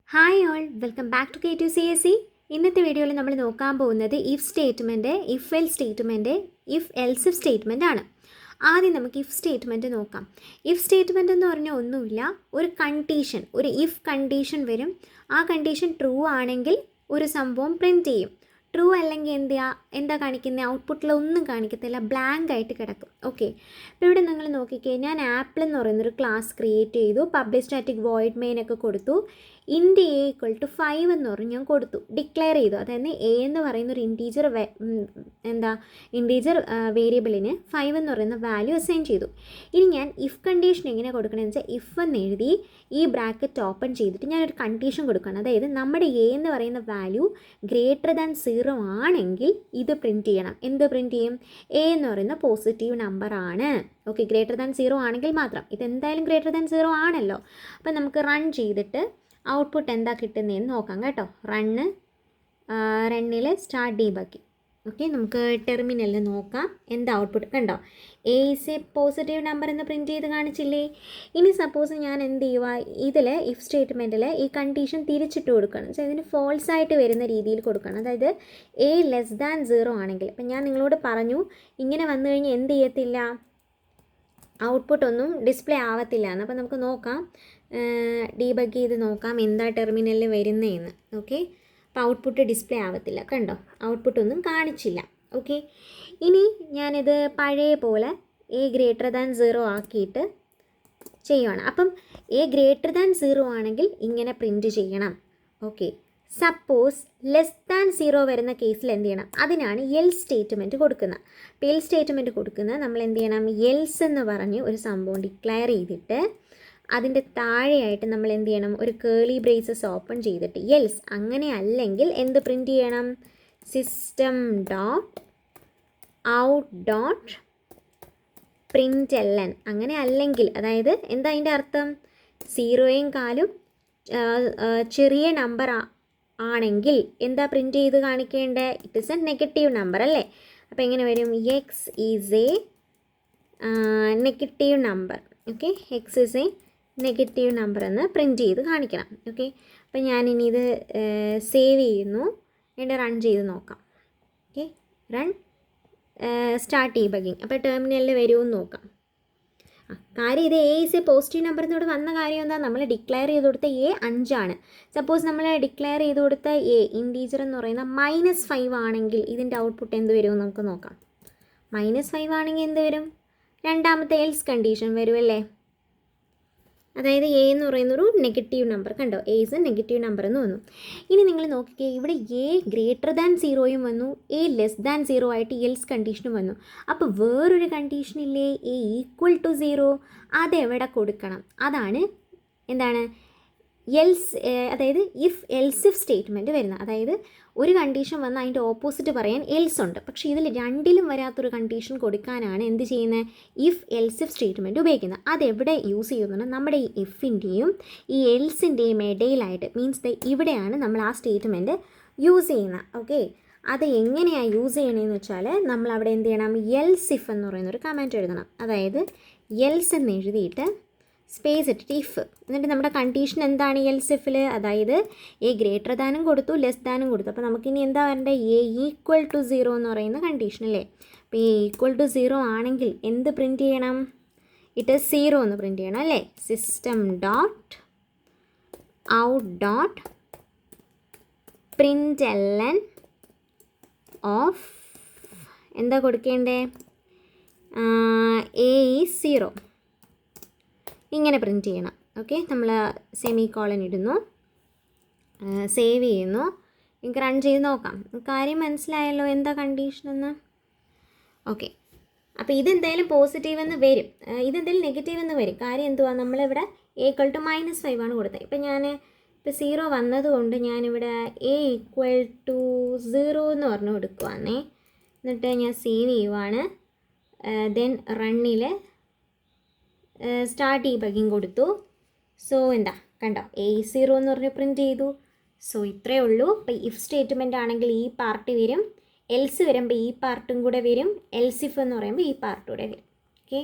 Hi all, welcome back to K2CSE. ഇന്നത്തെ വീഡിയോയിൽ നമ്മൾ നോക്കാൻ പോകുന്നത് if statement, if else statement, if else if statement ആണ്. ആദ്യം നമുക്ക് ഇഫ് സ്റ്റേറ്റ്മെൻറ്റ് നോക്കാം. ഇഫ് സ്റ്റേറ്റ്മെൻറ്റ് എന്ന് പറഞ്ഞാൽ ഒന്നുമില്ല, ഒരു കണ്ടീഷൻ, ഒരു ഇഫ് കണ്ടീഷൻ വരും. ആ കണ്ടീഷൻ ട്രൂ ആണെങ്കിൽ ഒരു സംഭവം പ്രിൻറ്റ് ചെയ്യും. ട്രൂ അല്ലെങ്കിൽ എന്താ കാണിക്കുന്നത്? ഔട്ട്പുട്ടിൽ ഒന്നും കാണിക്കത്തില്ല, ബ്ലാങ്ക് ആയിട്ട് കിടക്കും. ഓക്കെ, അപ്പോൾ ഇവിടെ നിങ്ങൾ നോക്കിക്കേ, ഞാൻ ആപ്പിൾ എന്ന് പറയുന്നൊരു ക്ലാസ് ക്രിയേറ്റ് ചെയ്തു, പബ്ലിക് സ്റ്റാറ്റിക് വോയിഡ് മെയിൻ ഒക്കെ കൊടുത്തു, ഇൻറ്റ് എ ഈക്വൽ ടു 5 എന്ന് പറഞ്ഞ് ഞാൻ കൊടുത്തു, ഡിക്ലെയർ ചെയ്തു. അതായത് എ എന്ന് പറയുന്ന ഒരു ഇൻറ്റീജർ വേരിയബിളിന് 5 എന്ന് പറയുന്ന വാല്യൂ അസൈൻ ചെയ്തു. ഇനി ഞാൻ ഇഫ് കണ്ടീഷൻ എങ്ങനെ കൊടുക്കണമെന്ന് വെച്ചാൽ, ഇഫ് എന്ന് എഴുതി ഈ ബ്രാക്കറ്റ് ഓപ്പൺ ചെയ്തിട്ട് ഞാനൊരു കണ്ടീഷൻ കൊടുക്കണം. അതായത് നമ്മുടെ എ എന്ന് പറയുന്ന വാല്യൂ ഗ്രേറ്റർ ദാൻ 0 ആണെങ്കിൽ ഇത് പ്രിൻറ്റ് ചെയ്യണം. എന്ത് പ്രിൻറ്റ് ചെയ്യും? എ എന്ന് പറയുന്ന പോസിറ്റീവ് നമ്പർ ആണ്. ഓക്കെ, ഗ്രേറ്റർ ദാൻ 0 ആണെങ്കിൽ മാത്രം. ഇതെന്തായാലും ഗ്രേറ്റർ ദാൻ 0 ആണല്ലോ. അപ്പം നമുക്ക് റൺ ചെയ്തിട്ട് ഔട്ട്പുട്ട് എന്താ കിട്ടുന്നതെന്ന് നോക്കാം കേട്ടോ. റണ്ണിൽ സ്റ്റാർട്ട് ഡീബഗിങ്. ഓക്കെ, നമുക്ക് ടെർമിനലിൽ നോക്കാം എന്താ ഔട്ട്പുട്ട്. കണ്ടോ, A is A positive number എന്ന് പ്രിൻറ്റ് ചെയ്ത് കാണിച്ചില്ലേ. ഇനി സപ്പോസ് ഞാൻ എന്ത് ചെയ്യുക, ഇതിൽ ഇഫ് സ്റ്റേറ്റ്മെൻറ്റിൽ ഈ കണ്ടീഷൻ തിരിച്ചിട്ട് കൊടുക്കണം. സോ ഇതിന് ഫോൾസ് ആയിട്ട് വരുന്ന രീതിയിൽ കൊടുക്കണം. അതായത് എ ലെസ് ദാൻ 0 ആണെങ്കിൽ. അപ്പം ഞാൻ നിങ്ങളോട് പറഞ്ഞു, ഇങ്ങനെ വന്നു കഴിഞ്ഞാൽ എന്ത് ചെയ്യത്തില്ല, ഔട്ട്പുട്ടൊന്നും ഡിസ്പ്ലേ ആവത്തില്ല എന്ന്. അപ്പോൾ നമുക്ക് നോക്കാം, ഡീബഗ് ചെയ്ത് നോക്കാം എന്താ ടെർമിനലിൽ വരുന്നതെന്ന്. ഓക്കെ, അപ്പോൾ ഔട്ട്പുട്ട് ഡിസ്പ്ലേ ആവത്തില്ല. കണ്ടോ, ഔട്ട്പുട്ടൊന്നും കാണിച്ചില്ല. ഓക്കെ, ഇനി ഞാനിത് പഴയ പോലെ എ ഗ്രേറ്റർ ദാൻ 0 ആക്കിയിട്ട് ചെയ്യുവാണ്. അപ്പം എ ഗ്രേറ്റർ ദാൻ 0 ആണെങ്കിൽ ഇങ്ങനെ പ്രിൻറ്റ് ചെയ്യണം. ഓക്കെ, സപ്പോസ് ലെസ് ദാൻ 0 വരുന്ന കേസിൽ എന്ത് ചെയ്യണം? അതിനാണ് എൽസ് സ്റ്റേറ്റ്മെൻറ്റ് കൊടുക്കുന്നത്. അപ്പോൾ എൽസ് സ്റ്റേറ്റ്മെൻറ്റ് കൊടുക്കുന്നത് നമ്മൾ എന്ത് ചെയ്യണം? എൽസ് എന്ന് പറഞ്ഞ് ഒരു സംഭവം ഡിക്ലെയർ ചെയ്തിട്ട് അതിൻ്റെ താഴെയായിട്ട് നമ്മൾ എന്ത് ചെയ്യണം? ഒരു കേളി ബ്രേസസ് ഓപ്പൺ ചെയ്തിട്ട് എൽസ്, അങ്ങനെ അല്ലെങ്കിൽ എന്ത് പ്രിൻറ്റ് ചെയ്യണം? System dot out dot println. അങ്ങനെ അല്ലെങ്കിൽ, അതായത് എന്താ അതിൻ്റെ അർത്ഥം? 0 ചെറിയ നമ്പർ ആണെങ്കിൽ എന്താ പ്രിൻറ്റ് ചെയ്ത് കാണിക്കേണ്ടത്? It is A negative number അല്ലേ. അപ്പോൾ എങ്ങനെ വരും? X is A negative number. Okay, X is A negative number എന്ന് പ്രിൻറ്റ് ചെയ്ത് കാണിക്കണം. ഓക്കെ, അപ്പോൾ ഞാനിനി ഇത് സേവ് ചെയ്യുന്നു, എന്നിട്ട് റൺ ചെയ്ത് നോക്കാം. Okay, run start debugging. അപ്പോൾ ടെർമിനലിൽ വരുമെന്ന് നോക്കാം. കാര്യം ഇത് A is A positive number എന്നോട് വന്ന കാര്യം എന്താ? നമ്മൾ ഡിക്ലെയർ ചെയ്ത് കൊടുത്ത എ 5 ആണ്. സപ്പോസ് നമ്മൾ ഡിക്ലെയർ ചെയ്ത് കൊടുത്ത എ ഇൻറ്റീജർ എന്ന് പറയുന്ന -5 ആണെങ്കിൽ ഇതിൻ്റെ ഔട്ട്പുട്ട് എന്ത് വരുമെന്ന് നമുക്ക് നോക്കാം. -5 ആണെങ്കിൽ എന്ത് വരും? രണ്ടാമത്തെ എൽസ് കണ്ടീഷൻ വരുമല്ലേ. അതായത് എ എന്ന് പറയുന്നൊരു നെഗറ്റീവ് നമ്പർ. കണ്ടോ, A is A negative number എന്ന് വന്നു. ഇനി നിങ്ങൾ നോക്കിക്കേ, ഇവിടെ എ ഗ്രേറ്റർ ദാൻ 0 വന്നു, എ ലെസ് ദാൻ 0 ആയിട്ട് എൽസ് കണ്ടീഷനും വന്നു. അപ്പോൾ വേറൊരു കണ്ടീഷനില്ലേ, എ ഈക്വൽ ടു 0, അതെവിടെ കൊടുക്കണം? അതാണ് എന്താണ് എൽസ്, അതായത് ഇഫ് എൽസ് ഇഫ് സ്റ്റേറ്റ്മെൻറ്റ് വരുന്നത്. അതായത് ഒരു കണ്ടീഷൻ വന്ന് അതിൻ്റെ ഓപ്പോസിറ്റ് പറയാൻ എൽസ് ഉണ്ട്. പക്ഷേ ഇതിൽ രണ്ടിലും വരാത്തൊരു കണ്ടീഷൻ കൊടുക്കാനാണ് എന്ത് ചെയ്യുന്നത്? ഇഫ് എൽസ് ഇഫ് സ്റ്റേറ്റ്മെൻറ്റ് ഉപയോഗിക്കുന്നത്. അതെവിടെ യൂസ് ചെയ്യുന്നത്? നമ്മുടെ ഈ ഇഫിൻ്റെയും ഈ എൽസിൻ്റെയും ഇടയിലായിട്ട്, മീൻസ് ഇവിടെയാണ് നമ്മൾ ആ സ്റ്റേറ്റ്മെൻറ്റ് യൂസ് ചെയ്യുന്നത്. ഓക്കെ, അത് എങ്ങനെയാണ് യൂസ് ചെയ്യണമെന്ന് വെച്ചാൽ, നമ്മൾ അവിടെ എന്ത് ചെയ്യണം? എൽസ് ഇഫ് എന്ന് പറയുന്നൊരു കമാൻഡ് എഴുതണം. അതായത് എൽസ് എന്ന് എഴുതിയിട്ട് സ്പേസ് ഇട്ടിട്ട് ഇഫ്, എന്നിട്ട് നമ്മുടെ കണ്ടീഷൻ എന്താണ് എൽസ് ഇഫിൽ? അതായത് എ ഗ്രേറ്റർ ദാനും കൊടുത്തു, ലെസ് ദാനും കൊടുത്തു. അപ്പോൾ നമുക്കിനി എന്താ വരേണ്ടത്? എ ഈക്വൽ ടു 0 എന്ന് പറയുന്ന കണ്ടീഷൻ അല്ലേ. അപ്പോൾ എ ഈക്വൽ ടു 0 ആണെങ്കിൽ എന്ത് പ്രിൻറ്റ് ചെയ്യണം? ഇറ്റ് ഈസ് 0 എന്ന് പ്രിൻറ്റ് ചെയ്യണം അല്ലേ. System dot out dot println of എന്താ കൊടുക്കേണ്ടേ? എ ഈസ് 0, ഇങ്ങനെ പ്രിൻറ്റ് ചെയ്യണം. ഓക്കെ, നമ്മൾ സെമി കോളൻ ഇടുന്നു, സേവ് ചെയ്യുന്നു, എനിക്ക് റൺ ചെയ്ത് നോക്കാം. കാര്യം മനസ്സിലായല്ലോ എന്താ കണ്ടീഷനെന്ന്. ഓക്കെ, അപ്പോൾ ഇതെന്തായാലും പോസിറ്റീവ് എന്ന് വരും, ഇതെന്തായാലും നെഗറ്റീവ് എന്ന് വരും. കാര്യം എന്തുവാ? നമ്മളിവിടെ എ = -5 ആണ് കൊടുത്തത്. ഇപ്പോൾ 0 വന്നതുകൊണ്ട് ഞാനിവിടെ എ = 0 എന്ന് പറഞ്ഞു കൊടുക്കുവാന്നേ. എന്നിട്ട് ഞാൻ സേവ് ചെയ്യുവാണ്. ദെൻ റണ്ണിൽ സ്റ്റാർട്ട് ഡീബഗിങ് കൊടുത്തു. സോ എന്താ കണ്ടോ, എ 0 എന്ന് പറഞ്ഞ് പ്രിൻറ്റ് ചെയ്തു. സോ ഇത്രയേ ഉള്ളൂ. അപ്പോൾ ഇഫ് സ്റ്റേറ്റ്മെൻറ്റ് ആണെങ്കിൽ ഈ പാർട്ട് വരും, എൽസ് വരുമ്പോൾ ഈ പാർട്ടും കൂടെ വരും, എൽസ് ഇഫ് എന്ന് പറയുമ്പോൾ ഈ പാർട്ടും കൂടെ വരും. ഓക്കെ.